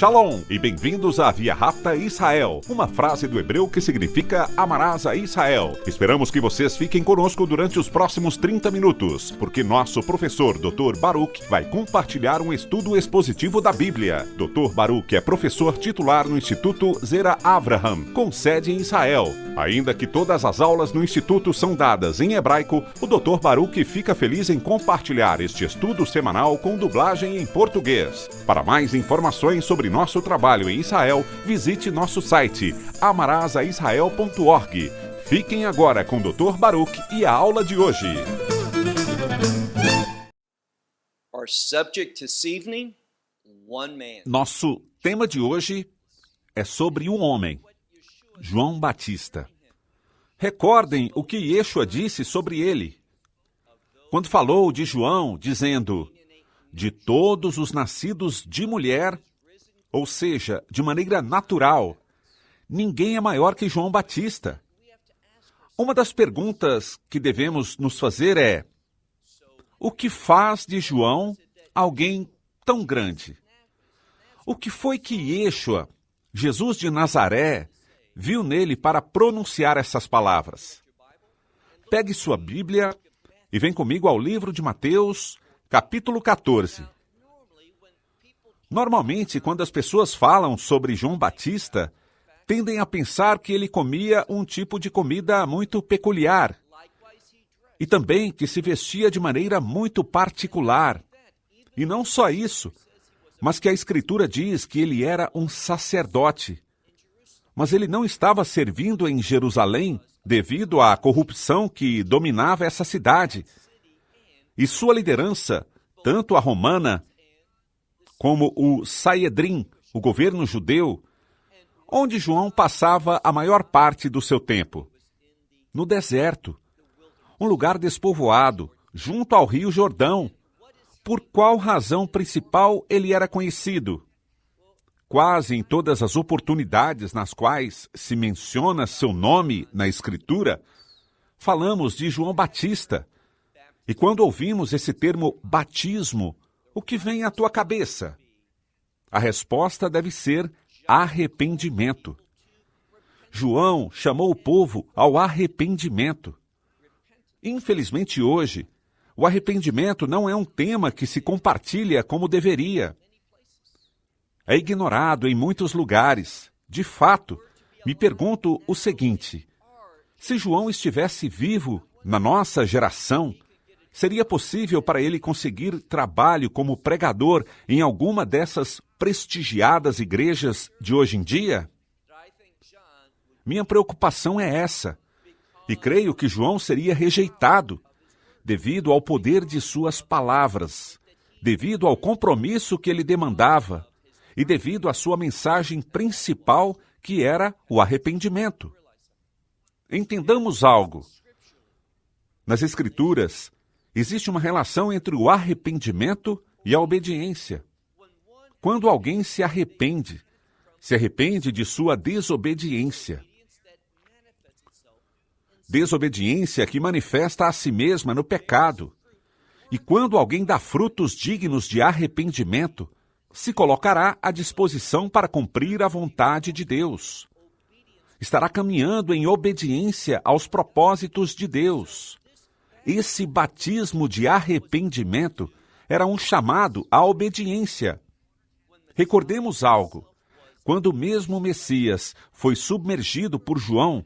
Shalom e bem-vindos a Via Rapta Israel, uma frase do hebreu que significa amarás a Israel. Esperamos que vocês fiquem conosco durante os próximos 30 minutos, porque nosso professor Dr. Baruch vai compartilhar um estudo expositivo da Bíblia. Dr. Baruch é professor titular no Instituto Zera Avraham, com sede em Israel. Ainda que todas as aulas no Instituto são dadas em hebraico, o Dr. Baruch fica feliz em compartilhar este estudo semanal com dublagem em português. Para mais informações sobre nosso trabalho em Israel, visite nosso site amarasaisrael.org. Fiquem agora com o Dr. Baruch e a aula de hoje. Nosso tema de hoje é sobre um homem, João Batista. Recordem o que Yeshua disse sobre ele, quando falou de João, dizendo: de todos os nascidos de mulher, ou seja, de maneira natural, ninguém é maior que João Batista. Uma das perguntas que devemos nos fazer é: o que faz de João alguém tão grande? O que foi que Yeshua, Jesus de Nazaré, viu nele para pronunciar essas palavras? Pegue sua Bíblia e vem comigo ao livro de Mateus, capítulo 14. Normalmente, quando as pessoas falam sobre João Batista, tendem a pensar que ele comia um tipo de comida muito peculiar e também que se vestia de maneira muito particular. E não só isso, mas que a Escritura diz que ele era um sacerdote. Mas ele não estava servindo em Jerusalém devido à corrupção que dominava essa cidade. E sua liderança, tanto a romana como o Sanhedrim, o governo judeu, onde João passava a maior parte do seu tempo? No deserto, um lugar despovoado, junto ao rio Jordão. Por qual razão principal ele era conhecido? Quase em todas as oportunidades nas quais se menciona seu nome na Escritura, falamos de João Batista. E quando ouvimos esse termo batismo, o que vem à tua cabeça? A resposta deve ser arrependimento. João chamou o povo ao arrependimento. Infelizmente hoje, o arrependimento não é um tema que se compartilha como deveria. É ignorado em muitos lugares. De fato, me pergunto o seguinte: se João estivesse vivo na nossa geração, seria possível para ele conseguir trabalho como pregador em alguma dessas prestigiadas igrejas de hoje em dia? Minha preocupação é essa, e creio que João seria rejeitado devido ao poder de suas palavras, devido ao compromisso que ele demandava e devido à sua mensagem principal, que era o arrependimento. Entendamos algo. Nas Escrituras, existe uma relação entre o arrependimento e a obediência. Quando alguém se arrepende de sua desobediência. Desobediência que manifesta a si mesma no pecado. E quando alguém dá frutos dignos de arrependimento, se colocará à disposição para cumprir a vontade de Deus. Estará caminhando em obediência aos propósitos de Deus. Esse batismo de arrependimento era um chamado à obediência. Recordemos algo. Quando mesmo o Messias foi submergido por João,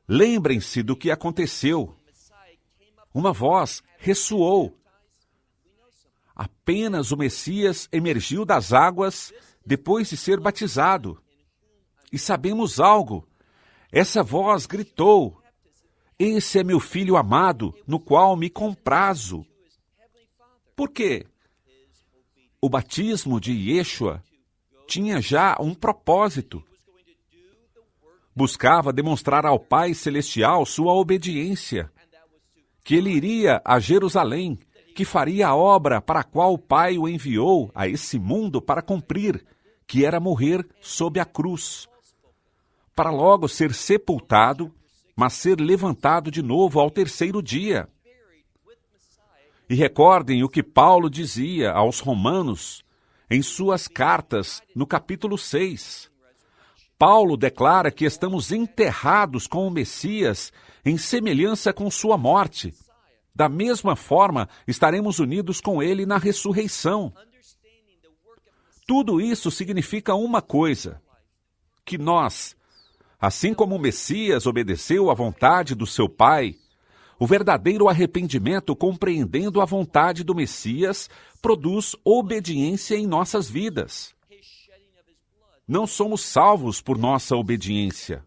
lembrem-se do que aconteceu. Uma voz ressoou. Apenas o Messias emergiu das águas depois de ser batizado. E sabemos algo. Essa voz gritou: esse é meu filho amado, no qual me comprazo. Por quê? O batismo de Yeshua tinha já um propósito. Buscava demonstrar ao Pai Celestial sua obediência, que ele iria a Jerusalém, que faria a obra para a qual o Pai o enviou a esse mundo para cumprir, que era morrer sob a cruz, para logo ser sepultado, mas ser levantado de novo ao terceiro dia. E recordem o que Paulo dizia aos romanos, Em suas cartas, no capítulo 6, Paulo declara que estamos enterrados com o Messias em semelhança com sua morte. Da mesma forma, estaremos unidos com ele na ressurreição. Tudo isso significa uma coisa: que nós, assim como o Messias obedeceu à vontade do seu Pai, o verdadeiro arrependimento, compreendendo a vontade do Messias, produz obediência em nossas vidas. Não somos salvos por nossa obediência.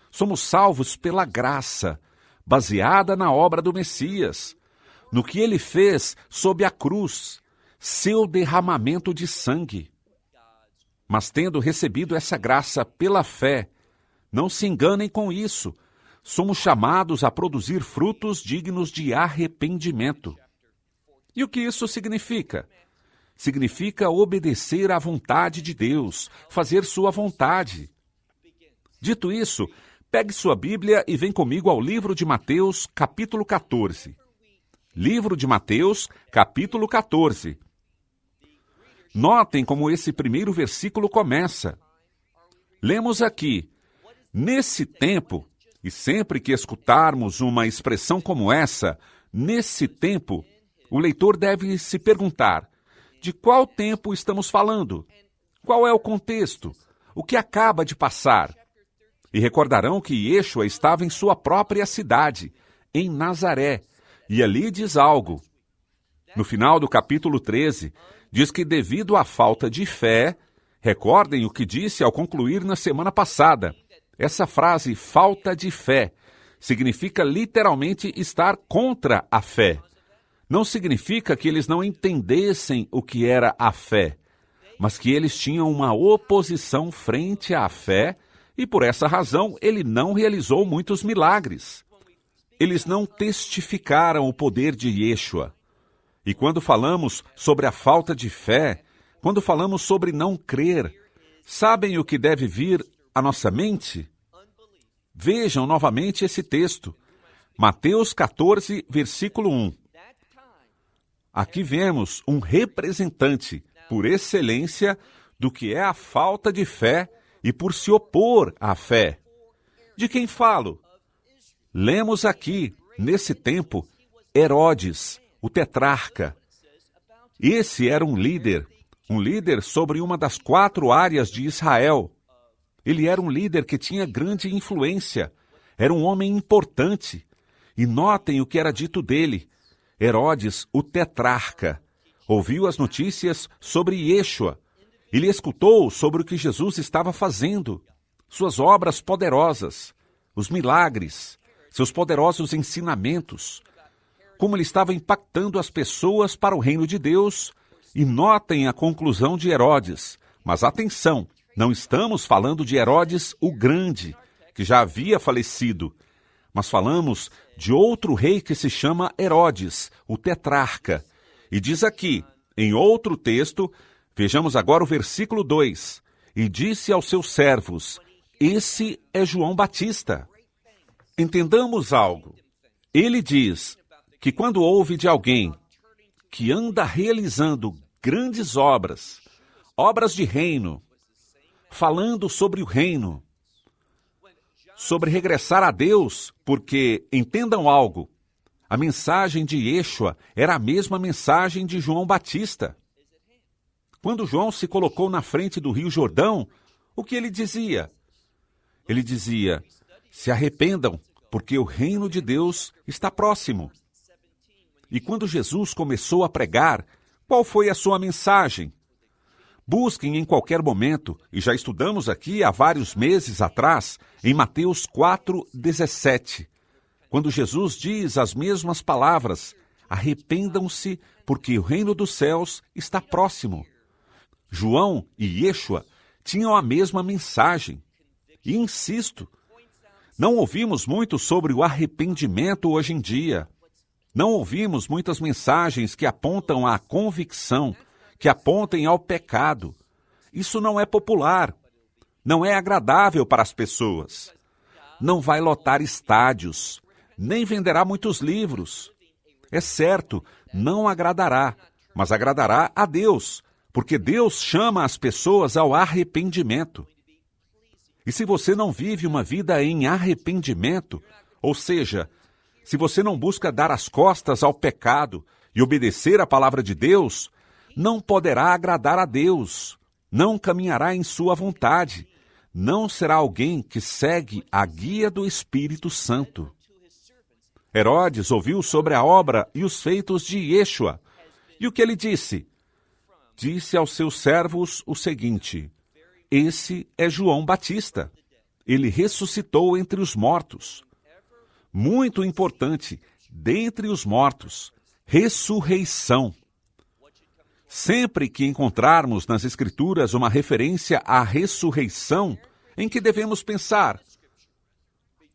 Somos salvos pela graça, baseada na obra do Messias, no que ele fez sob a cruz, seu derramamento de sangue. Mas tendo recebido essa graça pela fé, não se enganem com isso, somos chamados a produzir frutos dignos de arrependimento. E o que isso significa? Significa obedecer à vontade de Deus, fazer sua vontade. Dito isso, pegue sua Bíblia e vem comigo ao livro de Mateus, capítulo 14. Livro de Mateus, capítulo 14. Notem como esse primeiro versículo começa. Lemos aqui: nesse tempo, e sempre que escutarmos uma expressão como essa, nesse tempo, o leitor deve se perguntar: de qual tempo estamos falando? Qual é o contexto? O que acaba de passar? E recordarão que Yeshua estava em sua própria cidade, em Nazaré, e ali diz algo. No final do capítulo 13, diz que devido à falta de fé, recordem o que disse ao concluir na semana passada, essa frase, falta de fé, significa literalmente estar contra a fé. Não significa que eles não entendessem o que era a fé, mas que eles tinham uma oposição frente à fé e, por essa razão, ele não realizou muitos milagres. Eles não testificaram o poder de Yeshua. E quando falamos sobre a falta de fé, quando falamos sobre não crer, sabem o que deve vir à nossa mente? Vejam novamente esse texto, Mateus 14, versículo 1. Aqui vemos um representante, por excelência, do que é a falta de fé e por se opor à fé. De quem falo? Lemos aqui, nesse tempo, Herodes, o tetrarca. Esse era um líder sobre uma das 4 áreas de Israel. Ele era um líder que tinha grande influência, era um homem importante. E notem o que era dito dele. Herodes, o tetrarca, ouviu as notícias sobre Yeshua. Ele escutou sobre o que Jesus estava fazendo, suas obras poderosas, os milagres, seus poderosos ensinamentos, como ele estava impactando as pessoas para o reino de Deus. E notem a conclusão de Herodes. Mas atenção, não estamos falando de Herodes o Grande, que já havia falecido, mas falamos de outro rei que se chama Herodes, o tetrarca. E diz aqui, em outro texto, vejamos agora o versículo 2. E disse aos seus servos: esse é João Batista. Entendamos algo. Ele diz que quando ouve de alguém que anda realizando grandes obras, obras de reino, falando sobre o reino, sobre regressar a Deus, porque, entendam algo, a mensagem de Yeshua era a mesma mensagem de João Batista. Quando João se colocou na frente do Rio Jordão, o que ele dizia? Ele dizia: se arrependam, porque o reino de Deus está próximo. E quando Jesus começou a pregar, qual foi a sua mensagem? Busquem em qualquer momento, e já estudamos aqui há vários meses atrás, em Mateus 4:17, quando Jesus diz as mesmas palavras: arrependam-se, porque o reino dos céus está próximo. João e Yeshua tinham a mesma mensagem. E insisto, não ouvimos muito sobre o arrependimento hoje em dia. Não ouvimos muitas mensagens que apontam à convicção, que apontem ao pecado. Isso não é popular, não é agradável para as pessoas. Não vai lotar estádios, nem venderá muitos livros. É certo, não agradará, mas agradará a Deus, Porque Deus chama as pessoas ao arrependimento. E se você não vive uma vida em arrependimento, ou seja, se você não busca dar as costas ao pecado e obedecer à palavra de Deus, não poderá agradar a Deus, não caminhará em sua vontade, não será alguém que segue a guia do Espírito Santo. Herodes ouviu sobre a obra e os feitos de Ieshua. E o que ele disse? Disse aos seus servos o seguinte: esse é João Batista. Ele ressuscitou entre os mortos. Muito importante, dentre os mortos, ressurreição. Sempre que encontrarmos nas Escrituras uma referência à ressurreição, em que devemos pensar?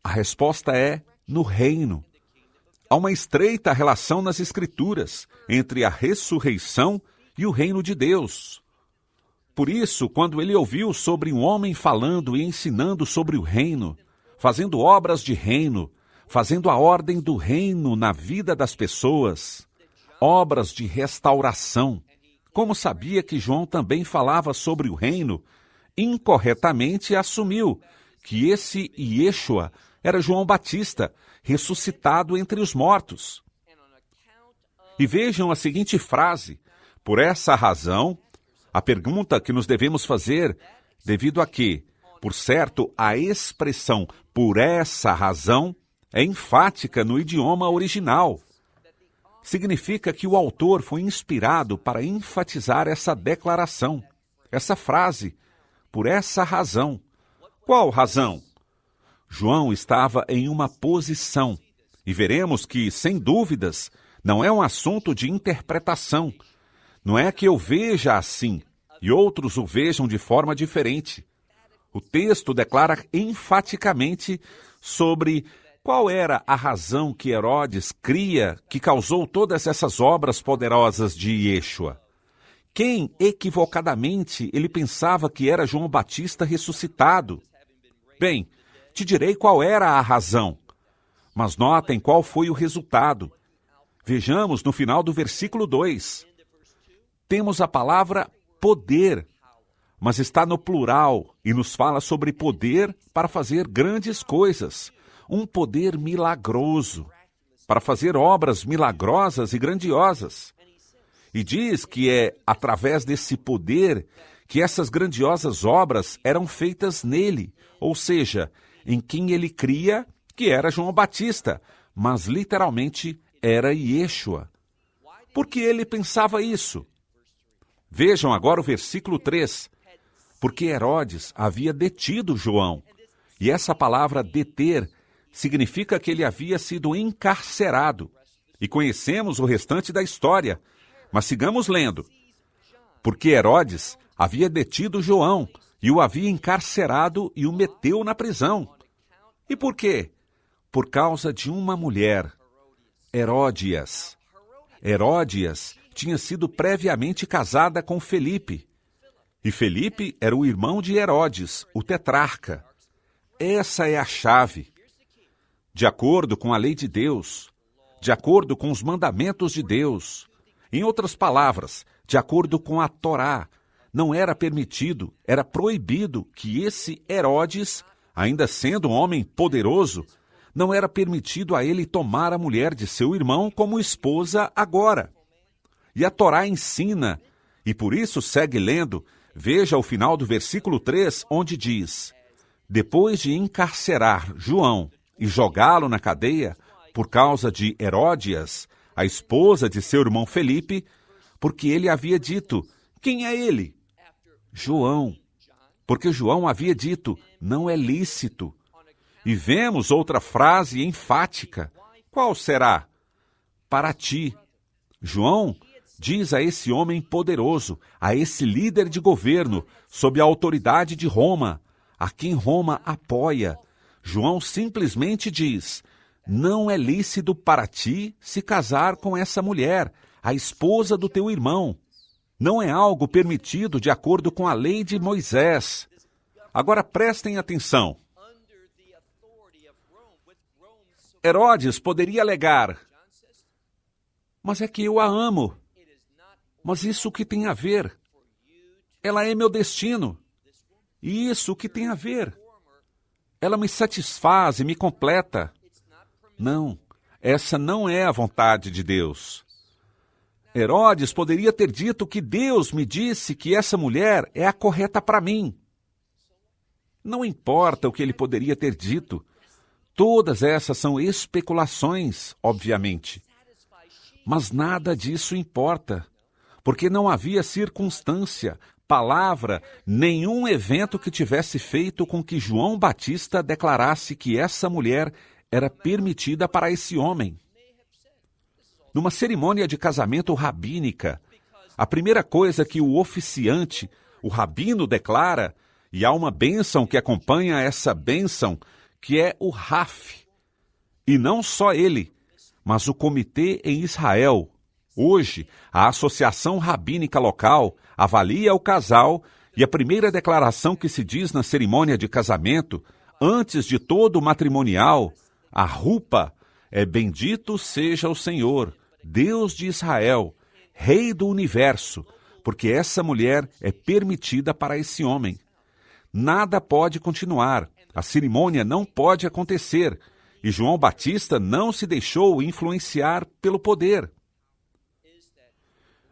A resposta é no reino. Há uma estreita relação nas Escrituras entre a ressurreição e o reino de Deus. Por isso, quando ele ouviu sobre um homem falando e ensinando sobre o reino, fazendo obras de reino, fazendo a ordem do reino na vida das pessoas, obras de restauração, como sabia que João também falava sobre o reino, incorretamente assumiu que esse Ieshua era João Batista, ressuscitado entre os mortos. E vejam a seguinte frase: por essa razão, a pergunta que nos devemos fazer, devido a que, por certo, a expressão por essa razão é enfática no idioma original. Significa que o autor foi inspirado para enfatizar essa declaração, essa frase, por essa razão. Qual razão? João estava em uma posição, e veremos que, sem dúvidas, não é um assunto de interpretação. Não é que eu veja assim e outros o vejam de forma diferente. O texto declara enfaticamente sobre qual era a razão que Herodes cria que causou todas essas obras poderosas de Ieshua. Quem, equivocadamente, ele pensava que era João Batista ressuscitado? Bem, te direi qual era a razão, mas notem qual foi o resultado. Vejamos no final do versículo 2. Temos a palavra poder, mas está no plural e nos fala sobre poder para fazer grandes coisas, um poder milagroso, para fazer obras milagrosas e grandiosas. E diz que é através desse poder que essas grandiosas obras eram feitas nele, ou seja, em quem ele cria, que era João Batista, mas literalmente era Ieshua. Por que ele pensava isso? Vejam agora o versículo 3. Porque Herodes havia detido João. E essa palavra deter significa que ele havia sido encarcerado. E conhecemos o restante da história. Mas sigamos lendo. Porque Herodes havia detido João e o havia encarcerado e o meteu na prisão. E por quê? Por causa de uma mulher, Heródias. Heródias tinha sido previamente casada com Felipe. E Felipe era o irmão de Herodes, o tetrarca. Essa é a chave. De acordo com a lei de Deus, de acordo com os mandamentos de Deus, em outras palavras, de acordo com a Torá, não era permitido, era proibido que esse Herodes, ainda sendo um homem poderoso, não era permitido a ele tomar a mulher de seu irmão como esposa agora. E a Torá ensina, e por isso segue lendo, veja o final do versículo 3, onde diz: depois de encarcerar João e jogá-lo na cadeia, por causa de Heródias, a esposa de seu irmão Felipe, porque ele havia dito: quem é ele? João. Porque João havia dito: não é lícito. E vemos outra frase enfática. Qual será? Para ti. João diz a esse homem poderoso, a esse líder de governo, sob a autoridade de Roma, a quem Roma apoia. João simplesmente diz: não é lícito para ti se casar com essa mulher, a esposa do teu irmão. Não é algo permitido de acordo com a lei de Moisés. Agora prestem atenção. Herodes poderia alegar: mas é que eu a amo. Mas isso o que tem a ver? Ela é meu destino. E isso o que tem a ver? Ela me satisfaz e me completa. Não, essa não é a vontade de Deus. Herodes poderia ter dito que Deus me disse que essa mulher é a correta para mim. Não importa o que ele poderia ter dito. Todas essas são especulações, obviamente. Mas nada disso importa, porque não havia circunstância, palavra, nenhum evento que tivesse feito com que João Batista declarasse que essa mulher era permitida para esse homem. Numa cerimônia de casamento rabínica, a primeira coisa que o oficiante, o rabino, declara, e há uma bênção que acompanha essa bênção, que é o Raf. E não só ele, mas o comitê em Israel. Hoje, a Associação Rabínica Local avalia o casal e a primeira declaração que se diz na cerimônia de casamento, antes de todo o matrimonial, a rupa, é bendito seja o Senhor, Deus de Israel, Rei do Universo, porque essa mulher é permitida para esse homem. Nada pode continuar, a cerimônia não pode acontecer, e João Batista não se deixou influenciar pelo poder.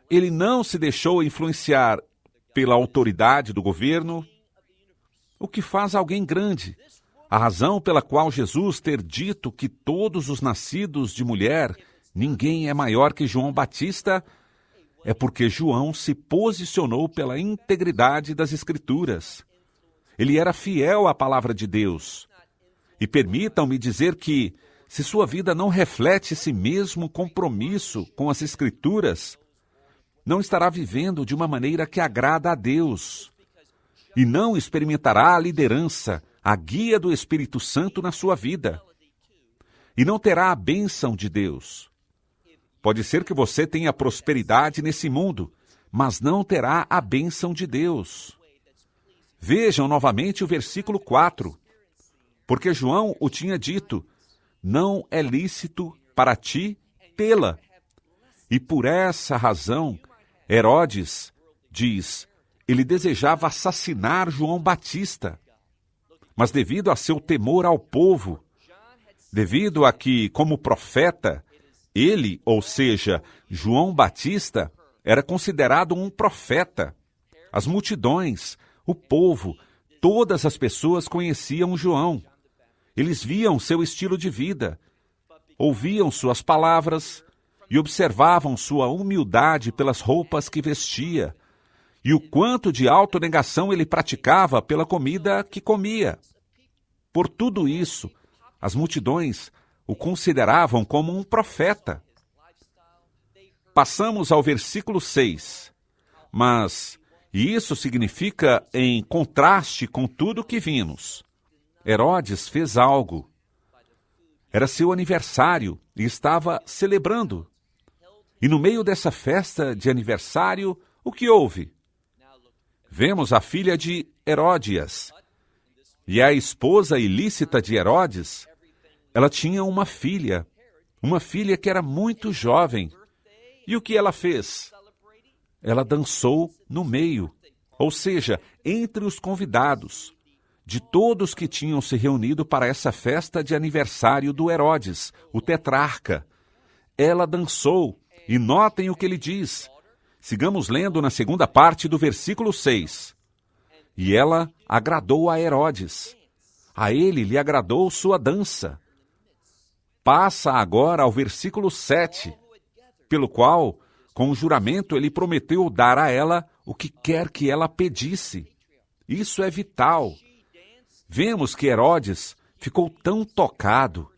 Ele não se deixou influenciar pela autoridade do governo, o que faz alguém grande. A razão pela qual Jesus ter dito que todos os nascidos de mulher, ninguém é maior que João Batista, é porque João se posicionou pela integridade das Escrituras. Ele era fiel à palavra de Deus. E permitam-me dizer que, se sua vida não reflete esse mesmo compromisso com as Escrituras, não estará vivendo de uma maneira que agrada a Deus. E não experimentará a liderança, a guia do Espírito Santo na sua vida. E não terá a bênção de Deus. Pode ser que você tenha prosperidade nesse mundo, mas não terá a bênção de Deus. Vejam novamente o versículo 4. Porque João o tinha dito, não é lícito para ti tê-la. E por essa razão, Herodes diz, ele desejava assassinar João Batista. Mas devido a seu temor ao povo, devido a que, como profeta, ele, ou seja, João Batista, era considerado um profeta. As multidões, o povo, todas as pessoas conheciam João. Eles viam seu estilo de vida, ouviam suas palavras e observavam sua humildade pelas roupas que vestia e o quanto de autonegação ele praticava pela comida que comia. Por tudo isso, as multidões o consideravam como um profeta. Passamos ao versículo 6. Mas isso significa em contraste com tudo que vimos. Herodes fez algo. Era seu aniversário e estava celebrando. E no meio dessa festa de aniversário, o que houve? Vemos a filha de Heródias. E a esposa ilícita de Herodes, ela tinha uma filha que era muito jovem. E o que ela fez? Ela dançou no meio, ou seja, entre os convidados, de todos que tinham se reunido para essa festa de aniversário do Herodes, o tetrarca. Ela dançou, e notem o que ele diz. Sigamos lendo na segunda parte do versículo 6. E ela agradou a Herodes. A ele lhe agradou sua dança. Passa agora ao versículo 7, pelo qual, com o juramento, ele prometeu dar a ela o que quer que ela pedisse. Isso é vital. Vemos que Herodes ficou tão tocado,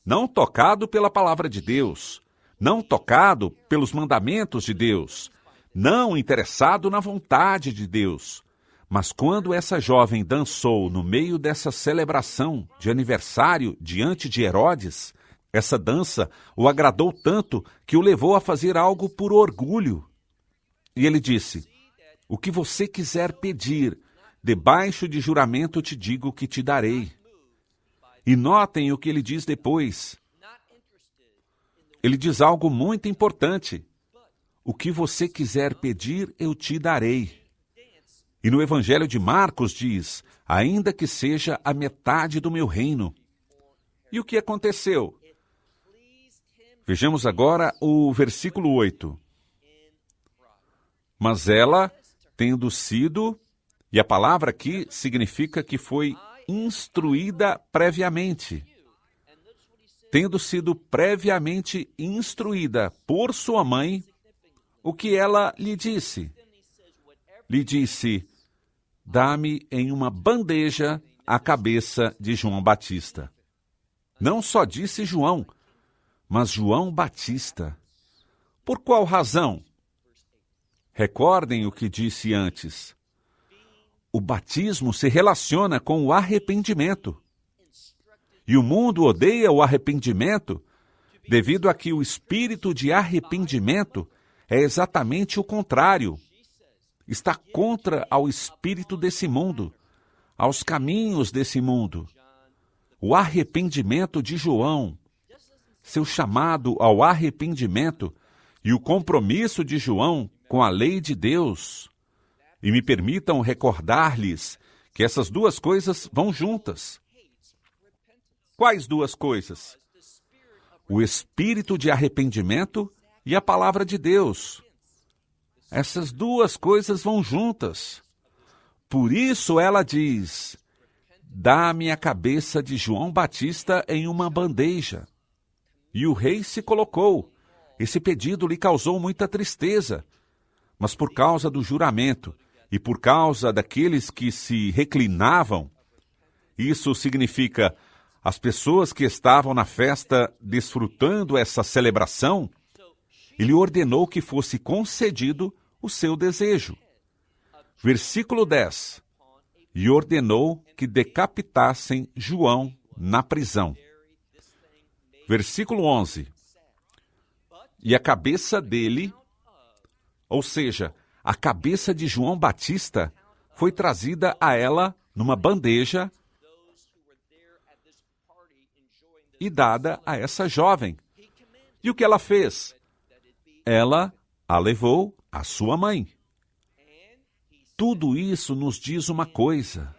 não tocado pela palavra de Deus, não tocado pelos mandamentos de Deus, não interessado na vontade de Deus. Mas quando essa jovem dançou no meio dessa celebração de aniversário diante de Herodes, essa dança o agradou tanto que o levou a fazer algo por orgulho. E ele disse, o que você quiser pedir, debaixo de juramento te digo que te darei. E notem o que ele diz depois. Ele diz algo muito importante. O que você quiser pedir, eu te darei. E no Evangelho de Marcos diz, ainda que seja a metade do meu reino. E o que aconteceu? Vejamos agora o versículo 8. Mas ela, tendo sido, e a palavra aqui significa que foi instruída previamente. Tendo sido previamente instruída por sua mãe, o que ela lhe disse? Lhe disse, dá-me em uma bandeja a cabeça de João Batista. Não só disse João, mas João Batista. Por qual razão? Recordem o que disse antes. O batismo se relaciona com o arrependimento. E o mundo odeia o arrependimento devido a que o espírito de arrependimento é exatamente o contrário. Está contra ao espírito desse mundo, aos caminhos desse mundo. O arrependimento de João, seu chamado ao arrependimento e o compromisso de João com a lei de Deus. E me permitam recordar-lhes que essas duas coisas vão juntas. Quais duas coisas? O espírito de arrependimento e a palavra de Deus. Essas duas coisas vão juntas. Por isso ela diz, dá-me a cabeça de João Batista em uma bandeja. E o rei se colocou. Esse pedido lhe causou muita tristeza. Mas por causa do juramento e por causa daqueles que se reclinavam, isso significa as pessoas que estavam na festa desfrutando essa celebração, ele ordenou que fosse concedido o seu desejo. Versículo 10. E ordenou que decapitassem João na prisão. Versículo 11. E a cabeça dele, ou seja, a cabeça de João Batista, foi trazida a ela numa bandeja e dada a essa jovem. E o que ela fez? Ela a levou à sua mãe. Tudo isso nos diz uma coisa.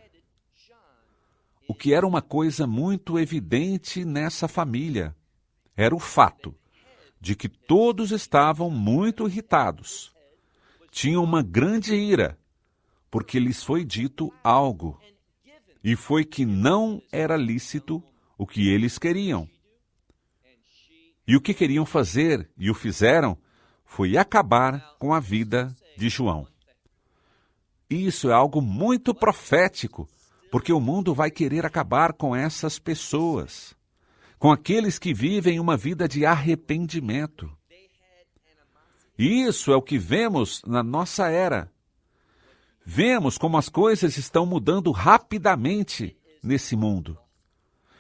O que era uma coisa muito evidente nessa família era o fato de que todos estavam muito irritados. Tinham uma grande ira, porque lhes foi dito algo. E foi que não era lícito o que eles queriam. E o que queriam fazer, e o fizeram, foi acabar com a vida de João. Isso é algo muito profético, porque o mundo vai querer acabar com essas pessoas, com aqueles que vivem uma vida de arrependimento. E isso é o que vemos na nossa era. Vemos como as coisas estão mudando rapidamente nesse mundo.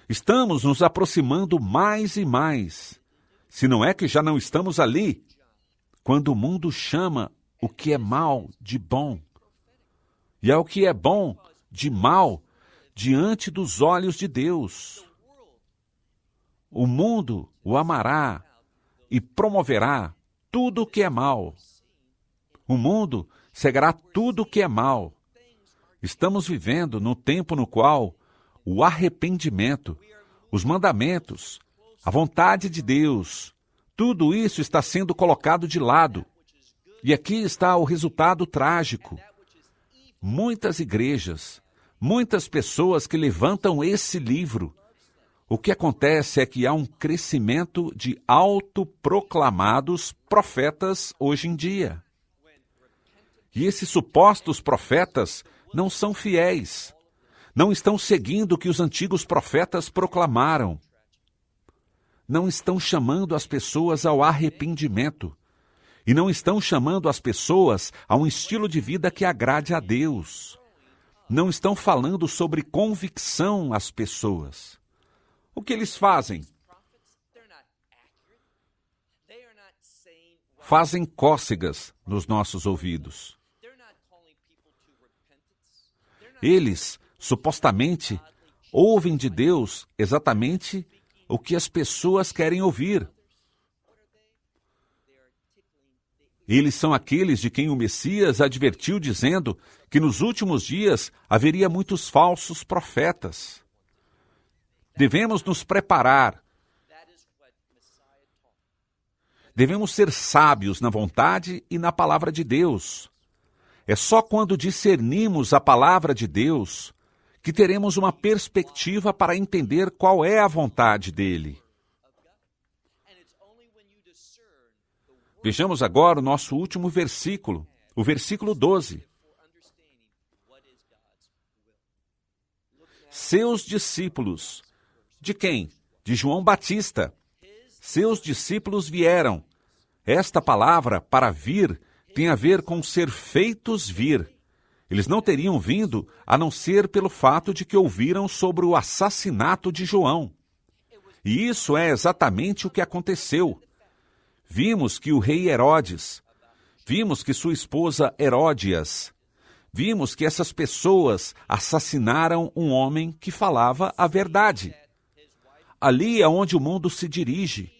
Estamos nos aproximando mais e mais, se não é que já não estamos ali, quando o mundo chama o que é mal de bom, e ao que é bom de mal diante dos olhos de Deus. O mundo o amará e promoverá tudo o que é mal. O mundo cegará tudo o que é mal. Estamos vivendo no tempo no qual o arrependimento, os mandamentos, a vontade de Deus, tudo isso está sendo colocado de lado. E aqui está o resultado trágico. Muitas igrejas, muitas pessoas que levantam esse livro, o que acontece é que há um crescimento de autoproclamados profetas hoje em dia. E esses supostos profetas não são fiéis, não estão seguindo o que os antigos profetas proclamaram. Não estão chamando as pessoas ao arrependimento. E não estão chamando as pessoas a um estilo de vida que agrade a Deus. Não estão falando sobre convicção às pessoas. O que eles fazem? Fazem cócegas nos nossos ouvidos. Eles, supostamente, ouvem de Deus exatamente o que as pessoas querem ouvir. Eles são aqueles de quem o Messias advertiu dizendo que nos últimos dias haveria muitos falsos profetas. Devemos nos preparar. Devemos ser sábios na vontade e na palavra de Deus. É só quando discernimos a palavra de Deus que teremos uma perspectiva para entender qual é a vontade dele. Vejamos agora o nosso último versículo, o versículo 12. Seus discípulos. De quem? De João Batista. Seus discípulos vieram. Esta palavra, para vir, tem a ver com ser feitos vir. Eles não teriam vindo a não ser pelo fato de que ouviram sobre o assassinato de João. E isso é exatamente o que aconteceu. Vimos que o rei Herodes, vimos que sua esposa Heródias, vimos que essas pessoas assassinaram um homem que falava a verdade. Ali é onde o mundo se dirige.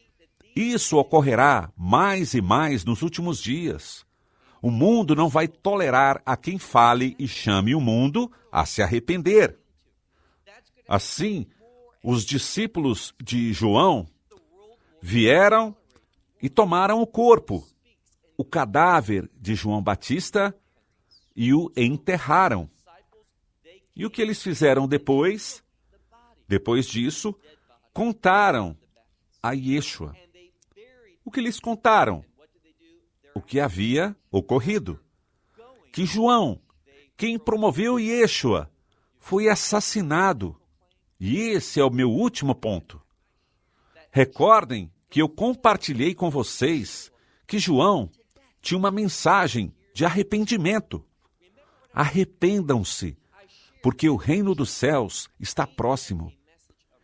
Isso ocorrerá mais e mais nos últimos dias. O mundo não vai tolerar a quem fale e chame o mundo a se arrepender. Assim, os discípulos de João vieram e tomaram o corpo, o cadáver de João Batista, e o enterraram. E o que eles fizeram depois? Depois disso, contaram a Yeshua. O que lhes contaram? O que havia ocorrido. Que João, quem promoveu Yeshua, foi assassinado. E esse é o meu último ponto. Recordem que eu compartilhei com vocês que João tinha uma mensagem de arrependimento. Arrependam-se, porque o reino dos céus está próximo.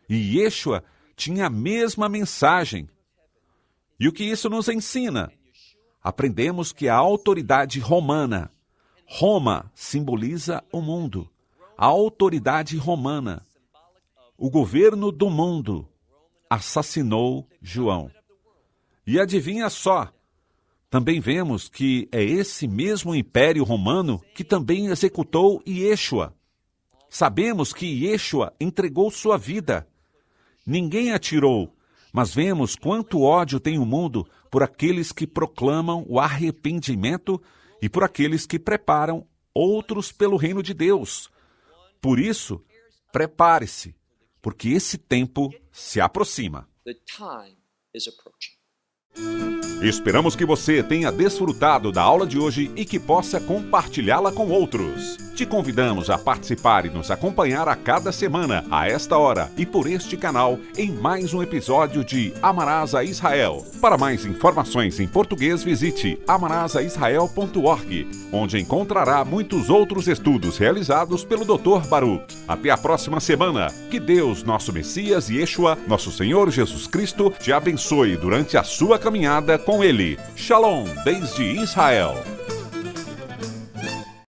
E Yeshua tinha a mesma mensagem. E o que isso nos ensina? Aprendemos que a autoridade romana, Roma simboliza o mundo, a autoridade romana, o governo do mundo, assassinou João. E adivinha só, também vemos que é esse mesmo Império Romano que também executou Yeshua. Sabemos que Yeshua entregou sua vida. Ninguém atirou, mas vemos quanto ódio tem o mundo por aqueles que proclamam o arrependimento e por aqueles que preparam outros pelo reino de Deus. Por isso, prepare-se, porque esse tempo se aproxima. The time is approaching. Esperamos que você tenha desfrutado da aula de hoje e que possa compartilhá-la com outros. Te convidamos a participar e nos acompanhar a cada semana, a esta hora e por este canal, em mais um episódio de Amarás a Israel. Para mais informações em português, visite amarasaisrael.org, onde encontrará muitos outros estudos realizados pelo Dr. Baruch. Até a próxima semana. Que Deus, nosso Messias e Yeshua, nosso Senhor Jesus Cristo, te abençoe durante a sua caminhada com Ele. Shalom, desde Israel.